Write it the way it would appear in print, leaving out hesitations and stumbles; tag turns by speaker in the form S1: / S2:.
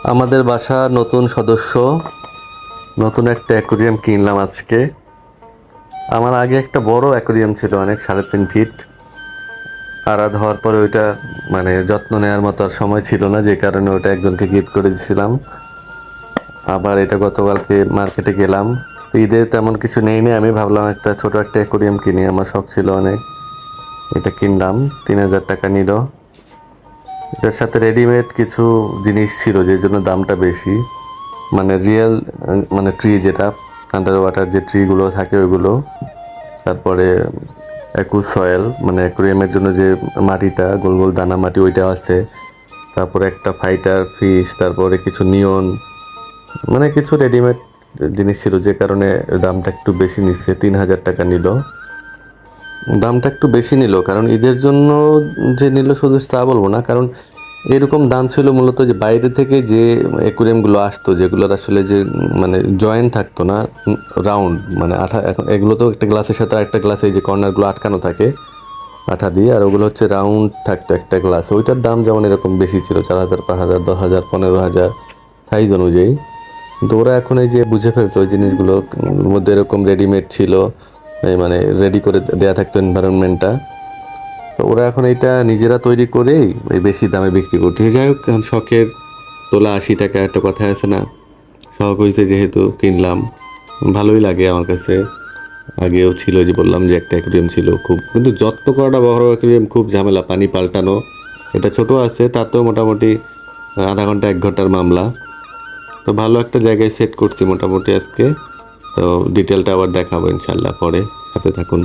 S1: আমাদের বাসা নতুন সদস্য, নতুন একটা অ্যাকুরিয়াম কিনলাম আজকে। আমার আগে একটা বড় অ্যাকুরিয়াম ছিল, অনেক 3.5 ফিট। আরাদ হওয়ার পরে ওইটা মানে যত্ন নেওয়ার মতো আর সময় ছিল না, যে কারণে ওটা একজনকে গিফট করে দিয়েছিলাম। আবার এটা গতকালকে মার্কেটে গেলাম, ঈদে তেমন কিছু নেই নি, আমি ভাবলাম একটা ছোট একটা অ্যাকুরিয়াম কিনি, আমার শখ ছিল অনেক। এটা কিনলাম, 3,000 টাকা নিল। এটার সাথে রেডিমেড কিছু জিনিস ছিল, যে জন্য দামটা বেশি। মানে রিয়েল, মানে ট্রি, যেটা আন্ডার ওয়াটার যে ট্রিগুলো থাকে ওইগুলো। তারপরে অ্যাকু সয়েল, মানে অ্যাকুরিয়ামের জন্য যে মাটিটা, গোল গোল দানা মাটি, ওইটা আছে। তারপরে একটা ফাইটার ফিশ, তারপরে কিছু নিয়ন, মানে কিছু রেডিমেড জিনিস ছিল, যে কারণে দামটা একটু বেশি নিচ্ছে। 3,000 টাকা নিল। দামটা একটু বেশি নিল কারণ ঈদের জন্য যে নিল শুধু তা বলবো না, কারণ এরকম দাম ছিল মূলত যে বাইরে থেকে যে অ্যাকুরিয়ামগুলো আসতো, যেগুলোর আসলে যে মানে জয়েন্ট থাকতো না, রাউন্ড, মানে আঠা। এখন এগুলো তো একটা গ্লাসের সাথে একটা গ্লাসে যে কর্নারগুলো আটকানো থাকে আঠা দিয়ে, আর ওগুলো হচ্ছে রাউন্ড থাকতো একটা গ্লাস। ওইটার দাম যেমন এরকম বেশি ছিল, 4,000, 5,000, 10,000, 15,000 সাইজ অনুযায়ী। কিন্তু ওরা এখন এই যে বুঝে ফেলছে ওই জিনিসগুলোর মধ্যে এরকম রেডিমেড ছিল, এই মানে রেডি করে দেয়া থাকতো এনভায়রনমেন্টটা। তো ওরা এখন এটা নিজেরা তৈরি করেই এই বেশি দামে বিক্রি করছে। যাই হোক, এখন শখের তোলা 80 টাকা, একটা কথা আছে না, শখ হয়েছে যেহেতু কিনলাম। ভালোই লাগে আমার কাছে। আগেও ছিল, যে বললাম যে একটা অ্যাকুরিয়াম ছিল, খুব কিন্তু যত্ন করাটা, বড় অ্যাকুরিয়াম খুব ঝামেলা, পানি পাল্টানো। এটা ছোট আছে, তাতেও মোটামুটি আধা ঘন্টা 1 ঘন্টার মামলা। তো ভালো একটা জায়গায় সেট করছি মোটামুটি আজকে। তো ডিটেলটা আবার দেখাবো ইনশাল্লাহ পরে, সাথে থাকুন।